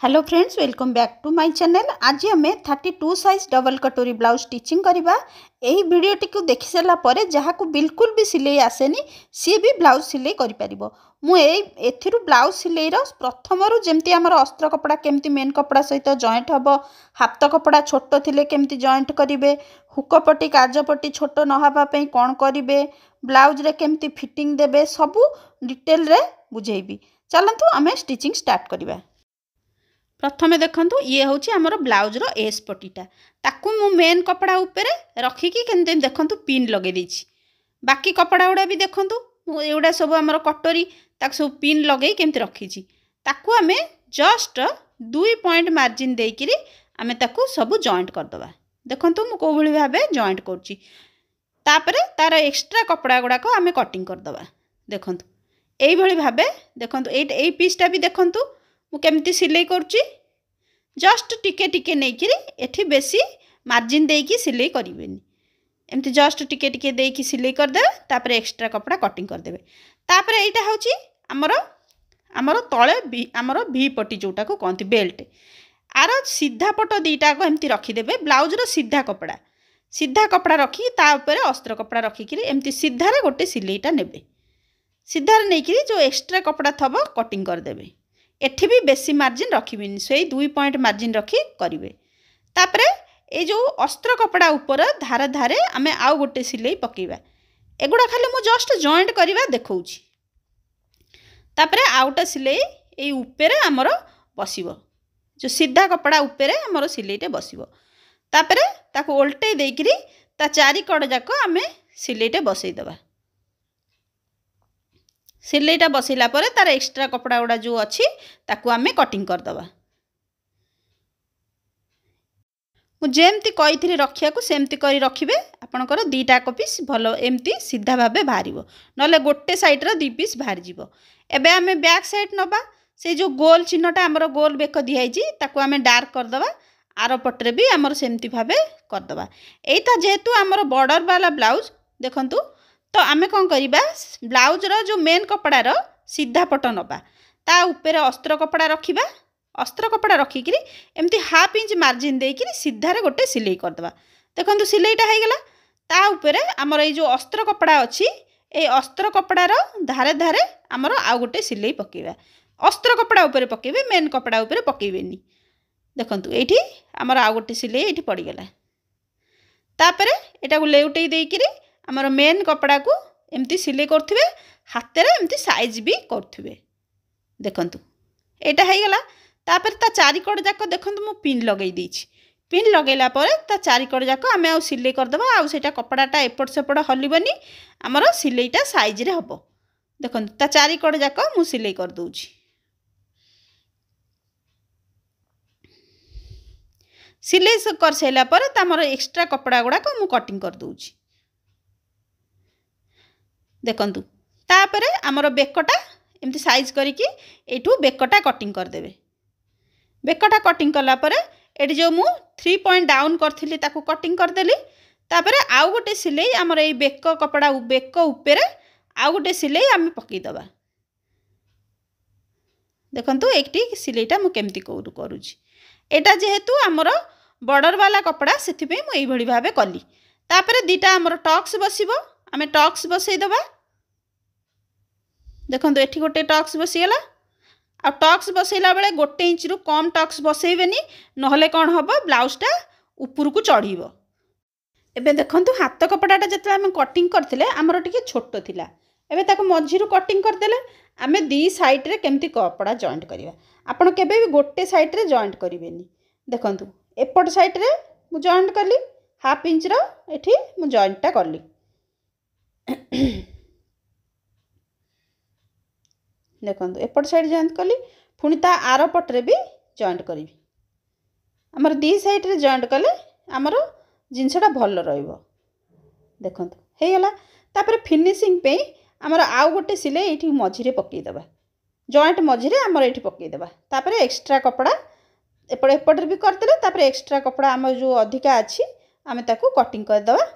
Hello friends, welcome back to my channel. आज आम 32 size double कटोरी ब्लाउज स्टिचिंग करवा। यही वीडियोटी को देखि सारा पर जहाँ को बिल्कुल भी सिलाई आसेनी सी भी ब्लाउज सिलाई कर मुझे ब्लाउज सिलाई प्रथम जमती आम अस्त्र कपड़ा केमती मेन कपड़ा सहित जॉइंट हम, हाथ कपड़ा छोट थिले केमती जॉइंट करेंगे, हुकपट्टी काजपट्टी छोट नहापाई कौन करेंगे, ब्लाउज रे केमती फिटिंग देबे सबू डिटेल रे बुझेबी। चलतु आम स्टिचिंग स्टार्ट करवा। प्रथमे देखंतु ये हूँ आमर ब्लाउजर एस पट्टीटा ताकू मु मेन कपड़ा उपरे रखिकी केमती देखंतु पिन लगे देछि। बाकी कपड़ा गुड़ा भी देखंतु एगुड़ा सब आमर कटोरी ताक सब पिन लगे केमती रखी ताकू आमे जस्ट 2 पॉइंट मार्जिन देकिरी आमे ताकू सब जॉइंट करदबा। देखंतु मु को भली भाबे जॉइंट करछि। तापरे तार एक्स्ट्रा कपड़ा गुड़ा को आमे कटिंग करदबा। देखंतु एई भली भाबे देखंतु एई पीसटा भी देखंतु मु केमती सिलाई करछि। जस्ट टिके टिके नेकिरी एठी बेसी मार्जिन देकी सिलाई करिवेनी, एमती जस्ट टिके टिके देकी सिलाई कर देबे। तापर एक्स्ट्रा कपड़ा कटिंग कर देबे। तापर एटा होछि हमर हमर तळे हमर भी पट्टी जोटा को कहंती बेल्ट आर सीधा पट दीटा को एमती रखी देबे। ब्लाउज रो सीधा कपड़ा रखी ता ऊपर अस्त्र कपड़ा रखी किरी एमती सीधा रे गोटे सिलाईटा नेबे। सीधा रे नेकिरी जो एक्स्ट्रा कपड़ा थबो कटिंग कर देबे। एठी भी बेसी मार्जिन रखिबिनी, से 2 पॉइंट मार्जिन रखी करिवे। तापरे ए जो अस्त्र कपड़ा ऊपर धारे धारे आमे आउ गोटे सिलाई पकेइबा। एगुडा खाली मु जस्ट जॉइंट करिवा देखौछि। तापरे आउटा सिलाई ए ऊपर हमर बसिबो, जो सीधा कपड़ा ऊपर हमर सिलाईटे बसिबो। तापरे ताको उल्टे देकिरी ता चारि कड़ जाको आमे सिलाईटे बसई दबा। सिलाईटा बसैला परे तार एक्स्ट्रा कपड़ा गुड़ा जो अच्छी ताकू आमे कटिंग कर दबा। जेमती कही रखिया को सेमती करी रखिबे। आपनकर दीटा को पीस भलो एमती सीधा भाबे बाहरिबो, नले गोटे साइड रो 2 पीस बाहर जिवो। एबे आमे बैक साइड नबा। से जो गोल चिन्हटा हमर गोल बेक दियाइजी ताकू आमे डार्क कर दबा। आरो पटरे भी हमर सेमती भाबे कर दबा। एटा जेहेतु हमर बॉर्डर वाला ब्लाउज देखंतु तो आमे कौन करिबा, ब्लाउज रो जो मेन कपड़ा रो सीधा पट नबा, ता ऊपर अस्त्र कपड़ा रखिबा। अस्त्र कपड़ा रखिकी एमती हाफ इंच मार्जिन देकिरी सीधा रे गोटे सिलाई कर दबा। देखंतु सिलाईटा हो गला। ता ऊपर हमर ए जो अस्त्र कपड़ा अछि ए अस्त्र कपड़ा रो धारे धारे हमर आ गोटे सिलाई पकेबा। अस्त्र कपड़ा ऊपर पकेबे, मेन कपड़ा ऊपर पकेबेनी। देखंतु एठी हमर आ गोटे सिलाई एठी पड़ी गला। तापरे एटा को लेउटै देकिरी हमर मेन कपड़ा को एमती सिलाई करथिबे, हाथ रे एमती साइज भी करथिबे। देखंतु एटा हो गला। तापर ता चारि कड़ जाको देखंतु मु पिन लगै देछि। पिन लगैला परे ता चारि कड़ जाको आमे आ सिलाई कर दबा। आ सेटा कपड़ाटा एपट सेपट हलिबनी, हमर सिलाईटा साइज रे हबो। देखंतु ता चारि कड़ जाको मु सिलाई कर दोछि। सिलाई कर सैला परे ता हमर एक्स्ट्रा कपड़ा गुडा को मु कटिंग कर दोछि। देखंतु तापरे हमर बेकटा एमती साइज करिकी एठू बेकटा कटिंग कर देबे। बेकटा कटिंग कला परे एठी जो मु 3 पॉइंट डाउन करथिली ताकू कटिंग कर देली। तापरे आउ गोटे सिलाई हमर ए बेक कपड़ा बेक ऊपर आउ गोटे सिलाई आमे पकई दबा। देखंतु एकटी सिलाईटा मु केमती करूची। एटा जेहेतु हमर बॉर्डर वाला कपड़ा सेथि पे मु एई भली भाबे कली। तापरे दीटा हमर टक्स बसिबो, आमे टक्स बसई दबा। देखंतु एठी गोटे टक्स बसी गला। आ टक्स बसैला बेले 1 इंच रु कम टक्स बसैबेनी, नहले कोन हबो ब्लाउजटा ऊपर को चढ़ीबो। एबे देखंतु हाथ कपड़ाटा जते आमे कटिंग करथिले हमर टिके छोट थिला। एबे ताको मझिरु कटिंग कर देले आमे दी साइड रे केमती कपड़ा जॉइंट करिवा। आपण केबे भी गोटे साइड रे जॉइंट करिवेनी। देखंतु एपट साइड रे मु जॉइंट करली, हाफ इंच रो एठी मु जॉइंटटा करली। देखंतु एपट साइड जॉइंट कली, पुणी ता आर पटरे भी जॉइंट करी। हमर दी साइड रे जॉइंट कले हमर जिनसटा भल रहइबो। देखंतु हे गला। तापर फिनिशिंग पे हमर आउ गोटे सिले एठी मझिरे पकई दबा। जॉइंट मझिरे हमर एठी पकई दबा। तापर एक्स्ट्रा कपड़ा एपट भी कर देले। तापर एक्स्ट्रा कपड़ा हमर जो अधिका अछि आमे ताकू कटिंग कर दबा।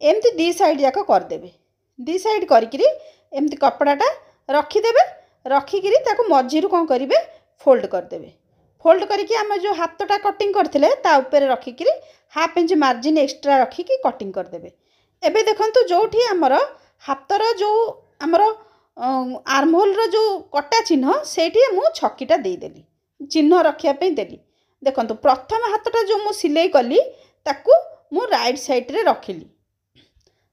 एमती दी साइड जाको कर देबे। दी साइड करिकरी एमती कपड़ाटा रखी देबे। रखिकी ताको मझिरु कौन करिवे फोल्ड कर देबे। फोल्ड करके आम जो हाथटा कटिंग करते रखिक हाफ इंच मार्जिन एक्सट्रा रखिक कटिंग करदे। एबे देखंतु जोठी आमर हाथर जो आमर आर्महोल जो कटा चिन्ह सेठी मु छकीटा देदेली चिन्ह रखापी देली। देखंतु प्रथम हाथटा जो मु सिलाई कली ताकू मु राइट साइड रे रखिली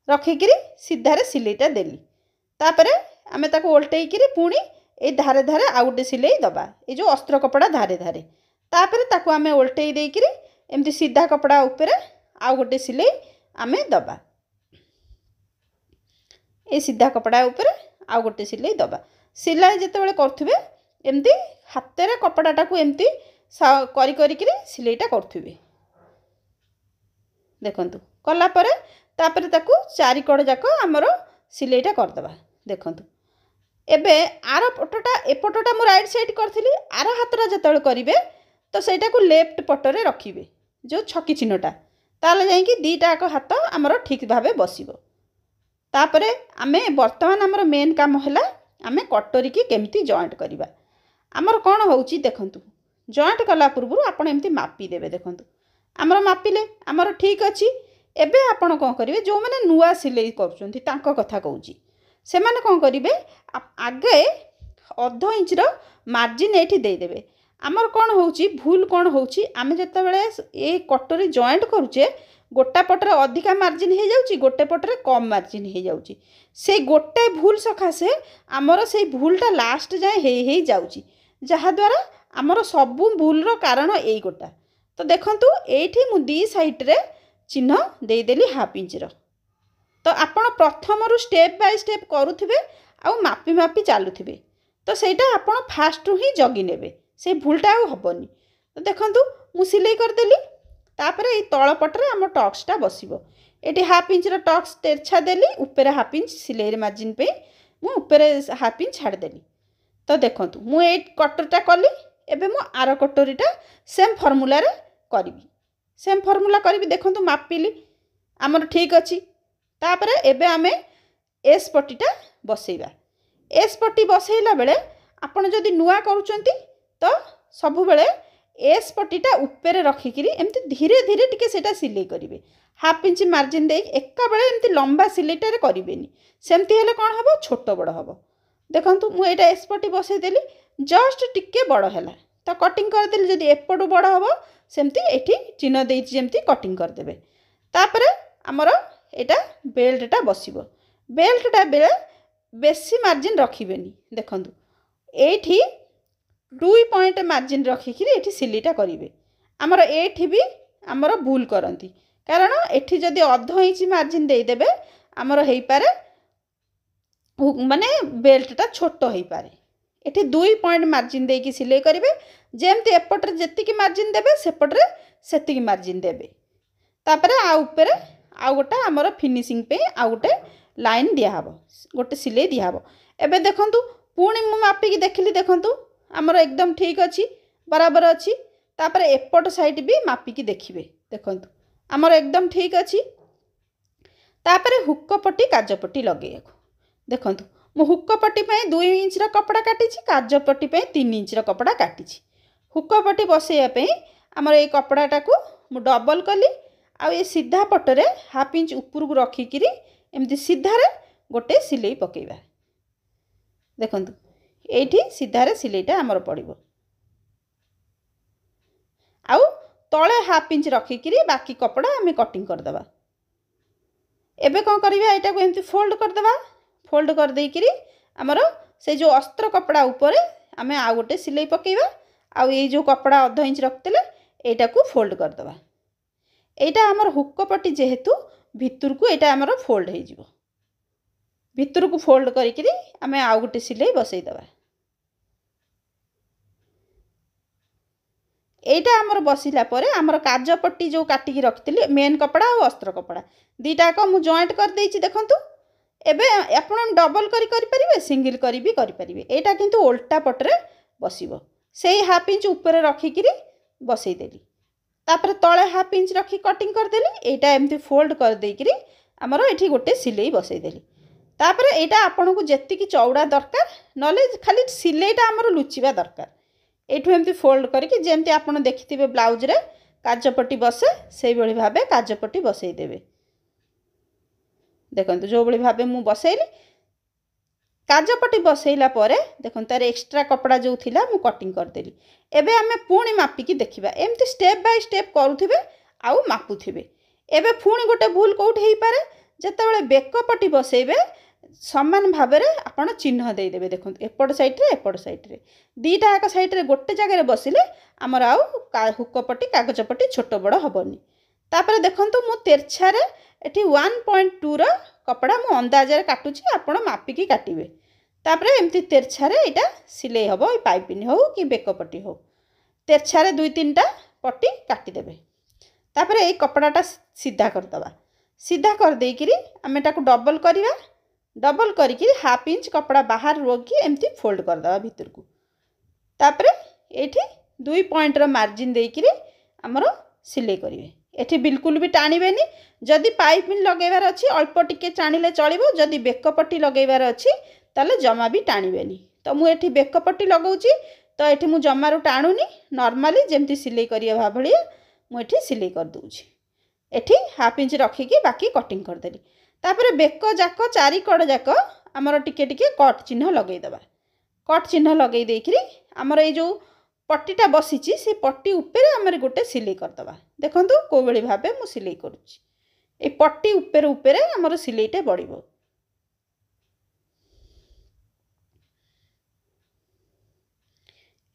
रखिक सीधारे सिलाईटा देली। तापर आमे ताकू ओल्टेइकिरी पुणी ए धारे धारे आउ गोटे सिलाई दबा ये जो अस्त्र कपड़ा धारे धारे तापर ताकू आमे ओल्टेई देइकिरी एमती सीधा कपड़ा उपरे आउ गोटे सिलाई आमे दबा ए सीधा कपड़ा उपरे आउ गोटे सिलाई दबा। सिलाई जेतेबेले करथुबे एमती हाथे कपड़ाटाकू एमती करी करी सिलाईटा करथुबे। देखंतु कला परे तापर ताकू चारि कड़ जाक आमर सिलाईटा करदबा। देखंतु एबे आर पटटा एपटटा मु राइट साइड करथिली आर हाथटा जतबेले करिवे तो सेटा को लेफ्ट पटरे रखिबे जो छकी चिन्हटा ताले जाई कि दीटा एक हाथ आमर ठीक भाबे बसिबो। तापरे आमे वर्तमान आमर मेन काम हैला आमे कटोरी की केमती जॉइंट करिबा। आमर कोन होउची देखंतु जॉइंट कला पूर्व आपण एमती मापी देबे। देखंतु आमर मापिले आमर ठीक अछि। एबे आपण कोन करिवे जो माने नुआ सिलाई करूचंती तांको कथा कहूची से माने कोन करिवे आगे अर्ध इंच रो मार्जिन एठी दे देबे। आमर कोन होउची भूल कोन होउची आमे जतबेले ए कटोरी जॉइंट करूचे गोटा पटरे अधिका मार्जिन हो जाउची गोटे पटरे कम मार्जिन हो जाउची। से गोटे भूल सखासे आमर से भूलटा लास्ट जाए हे जाउची जहा द्वारा आमर सबु भूल रो कारण एई गोटा। तो देखंतु एठी मु दी साइड रे चिन्ह दे देली हाफ इंच रो। तो आपण प्रथम रु स्टेप बाय स्टेप करूथिबे आउ मापी मापी चालुथिबे तो सेटा आपण फास्ट ही जगी नेबे से भूलटा आउ हबनी। तो देखंतु मु सिलाई कर देली तापर ए तळ पटरे हम टक्सटा बसिबो। एटी हाफ इंच रो टक्स तेरछा देली ऊपर हाफ इंच सिलाई रे मार्जिन पे मु ऊपर हाफ इंच छाड़ देली। तो देखंतु मु ए कटरटा कली एबे मु आर कटोरीटा सेम फार्मूला रे करिवि सेम फार्मूला करिवि। देखंतु मापिली हमर ठीक अछि। तापर एबे आमे एस पट्टीटा बसेइबा। एस पट्टी बसेइला बेले आपण जदि नुआ करूचंती तो सबु बेले एस पट्टीटा ऊपर रखिकिरी एमती धीरे धीरे टिके सेटा सिलाई करिवे। हाफ इंच मार्जिन दे एका बेले एमती लंबा सिलाईटा रे करिवेनी सेमती हेले कोन हबो छोट बड़ हबो। देखंतु मु एटा एस पट्टी बसेइ देली जस्ट टिके बड़ हैला तो कटिंग कर देली। जदि एपटू बड़ हबो सेमती एठी चिन्ह देइछि जेमती कटिंग कर देबे। तापर हमर एटा बेल्टटा बसिबो। बेल्टटा बेले बेसी मार्जिन रखिबेनी। देखंतु एठी 2 पॉइंट मार्जिन रखिकिरी एठी सिलाईटा करिवे। हमर एठी भी हमर भूल करंती कारण एठी जदि अर्ध इंच मार्जिन दे देबे हमर हेई पारे माने बेल्टटा छोट हेई पारे। एठी 2 पॉइंट मार्जिन देकी सिलाई करिवे जेमती एपटरे जेतिकी मार्जिन देबे सेपटरे सेतिकी मार्जिन देबे। तापरे आ ऊपर आ गोटा हमर फिनिशिंग पे आ गोटे लाइन दिया हबो गोटे सिलाई दिया हबो। एबे देखंतु पुणी मु मापी की देखली देखंतु हमर एकदम ठीक अछि बराबर अछि। तापरे एपट साइड भी मापी की देखिबे। देखंतु हमर एकदम ठीक अछि। तापरे हुक पट्टी काज पट्टी लगेयको। देखंतु मु हुक पट्टी पे 2 इंच रो कपड़ा काटिछि काज पट्टी पे 3 इंच रो कपड़ा काटिछि। हुक पट्टी बसेया पे हमर ए कपड़ाटाकू मु डबल कली आ ये सीधा पटरे हाफ इंच ऊपर को रखिकिरी एमती सीधारे गोटे सिलाई पकेइबा। देखंतु एठी सीधारे सिलाईटा हमर पड़िबो आउ तळे हाफ इंच रखिकिरी बाकी कपड़ा हमें कटिंग कर दबा। एबे कोन करिबा एटा को एमती फोल्ड कर दबा। फोल्ड कर देइकिरी हमर से जो अस्त्र कपड़ा ऊपर हमें आ गोटे सिलाई पकेइबा आउ ये जो कपड़ा अर्ध इंच रखतेले एटा को फोल्ड कर दबा। एटा हमर हुक पट्टी जेहेतु भितर को एटा हमर फोल्ड हे जिवो। भितर को फोल्ड करिकिरी हमें आ गोटे सिलाई बसई दबा। एटा हमर बसिला परे हमर काज पट्टी जो काटिकी रखतिली मेन कपड़ा और अस्त्र कपड़ा दीटा को मु जॉइंट कर देइछि। देखंतु एबे आपण डबल करी परिबे सिंगल करी भी करि परिबे। एटा किंतु उल्टा पटरे बसिबो। सेही हाफ इंच ऊपर रखिकिरी बसई देली। तापर तळे हाफ इंच रखी कटिंग कर देली। एटा एमती फोल्ड कर देइकिरी हमर एठी गोटे सिलाई बसई देली। तापर एटा आपण को जेति की चौड़ा दरकार नले खाली सिलाईटा हमर लुचिबा दरकार। एठू एमती फोल्ड करके जेमती आपण देखिथिबे ब्लाउज रे काजपट्टी बसे सेई भली भाबे काजपट्टी बसई देबे। देखंतु जो भली भाबे मु बसैली काजपट्टी बसैला परे देखंतु तार एक्स्ट्रा कपड़ा जो थिला मु कटिंग कर देली। एबे आमे पुणी मापिकी देखिबा एमती स्टेप बाय स्टेप करूथिबे आउ मापुथिबे। एबे पुणी गोटे भूल कोउठ हेई पारे जेतेबेले बेक पट्टी बसैबे समान भाव में आपड़ चिन्ह देदेवे। देखो एपट साइड रे दीटा एक साइड रे गोटे जगह बसिले आमर आउ हुक पट्टी कागज पट्टी छोट बड़ हेनी। तापर देखंतु मु तेरछारे एठी 1.2 रो कपड़ा मु अंदाजे काटुची आपण मापिकी काटिबे। तापर एमती तेरछारे एटा सिलाई हबो ए पाइपिन हो कि बेक पट्टी हो तेरछारे 2-3टा पट्टी काटी देबे। तापर ए कपड़ाटा सीधा कर दबा। सीधा कर देइकिरी आमे ताकू डबल करिवा। डबल करिकी 1/2 इंच कपड़ा बाहर रोकी एमती फोल्ड कर दबा भीतर को। तापर एठी 2 पॉइंट रो मार्जिन देइकिरी हमरो सिलाई करिवे। एठी बिल्कुल भी टाणीबेनी। जदि पाइपिन लगेबार अछि अल्प टिके टाणीले चलिबो। जदि बेक पट्टी लगेबार अछि ताले जमा भी टाणीबेनी। तो मु एठी बेक पट्टी लगाउची तो एठी मु जमारू टाणुनी नॉर्मली जेमती सिलाई करिया भाभलिया मु एठी सिलाई कर दूची। एठी 1/2 इंच रखिकी बाकी कटिंग कर देली। तापर बेक जाक चारि कड़ जाक आमर टिके टिके कट चिन्ह लगई दबा। कट चिन्ह लगई देइकरी आमर ए जो पट्टीटा बसीची से पट्टी ऊपर आमर गोटे सिलाई कर दबा। देखंतु को बेली भाबे मु सिलाई करूची। ए पट्टी ऊपर ऊपर आमर सिलाईटे बढ़िबो।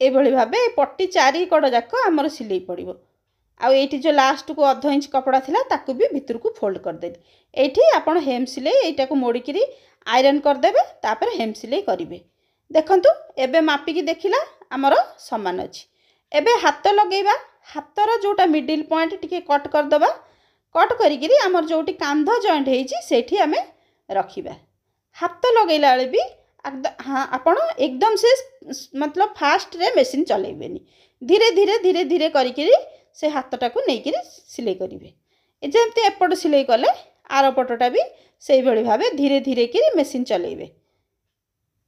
ए भली भाबे पट्टी चारि कड़ जाक आमर सिलाई पड़िबो। आउ एठी जो लास्ट को 1/2 इंच कपड़ा थिला ताकू भी भीतर को फोल्ड कर देली। एठी आपण हेम सिलाई एटा को मोड़ी किरी आयरन कर देबे। तापर हेम सिलाई करिवे। देखंतु एबे मापिकी देखिला आमर समान अछि। एबे हाथ लगेबा। हाथर जोटा मिडिल पॉइंट टिके कट कर दबा। कट करिकिरी आमर जोटी कांध जॉइंट हेइची सेठी आमे रखिबा। हाथ लगैला बेले भी हाँ आपण एकदम से मतलब फास्ट रे मशीन चलेबेनी। धीरे धीरे धीरे धीरे करिकिरी से हाथटा को नेइकिरी सिलाई करिवे। जेमती एपट सिलाई कले आर पटटा भी सेई भली भाबे धीरे धीरे किरी मशीन चलेइबे।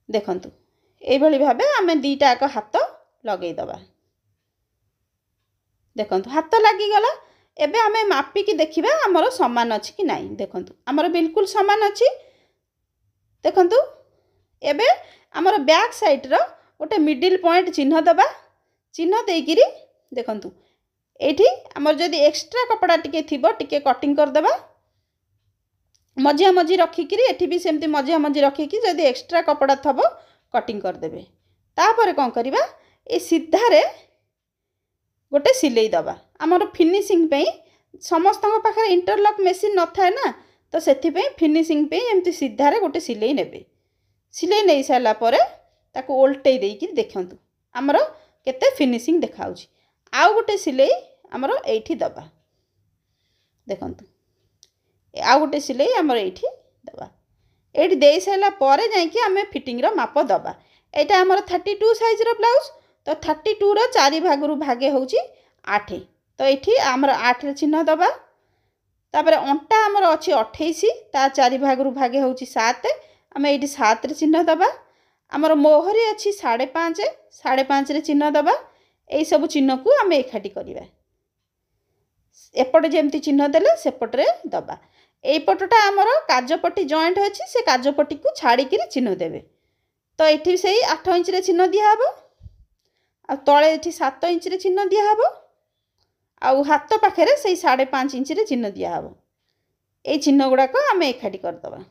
देखंतु एई भली भाबे आमे दीटा एक हाथ लगेई दबा। देखंतु हाथ लागी गला। एबे आमे मापिकी देखिबा हमर समान अछि कि नाही। देखंतु हमर बिल्कुल समान अछि। देखंतु एबे हमर बैक साइड रो गोटे मिडिल पॉइंट चिन्ह दबा। चिन्ह देइकिरी देखंतु एठी हमर जदि एक्स्ट्रा कपड़ा टिके थिबो टिके कटिंग कर दबा। मझिया मझी रखिकिरी एठी भी सेमती मझिया मझी रखिकी जदि एक्स्ट्रा कपड़ा थबो कटिंग कर देबे। तापर कोन करिबा ए सीधा रे गोटे सिलाई दबा। हमर फिनिशिंग पे समस्त पाखे इंटरलॉक मशीन न थाए ना तो सेथि पे फिनिशिंग पे एमती सीधा रे गोटे सिलाई नेबे। सिलाई नै साला परे ताको उल्टै देइकी देखंतु हमर केते फिनिशिंग देखाउची। आउ गोटे सिलाई हमर एठी दबा। देखंतु आउ गोटे सिलाई हमर एठी दबा। एठी देई साला परे जाई कि हमें फिटिंग रो माप दबा। एटा हमर 32 साइज रो ब्लाउज तो 32 रो 4 भाग रु भागे होउची 8। तो एठी हमर 8 रे चिन्ह दबा। तापर अंटा हमर अछि 28 ता 4 भाग रु भागे होउची 7। हमें एठी 7 रे चिन्ह दबा। हमर मोहरी अछि 5.5 5.5 रे चिन्ह दबा। एई सब चिन्ह को हमें एखाटी करिवा। एपटे जेमती चिन्ह देले सेपट रे दबा। एई पटटा हमर काजपट्टी जॉइंट अछि से काजपट्टी को छाड़ी किरी चिन्ह देबे। तो एठी सेई 8 इंच रे चिन्ह दिया हबो। आ तळे एठी 7 इंच रे चिन्ह दिया हबो। आ हाथ पाखे सेई 5.5 इंच रे चिन्ह दिया हबो। एई चिन्ह गुडा को हमें एखाटी कर दबा।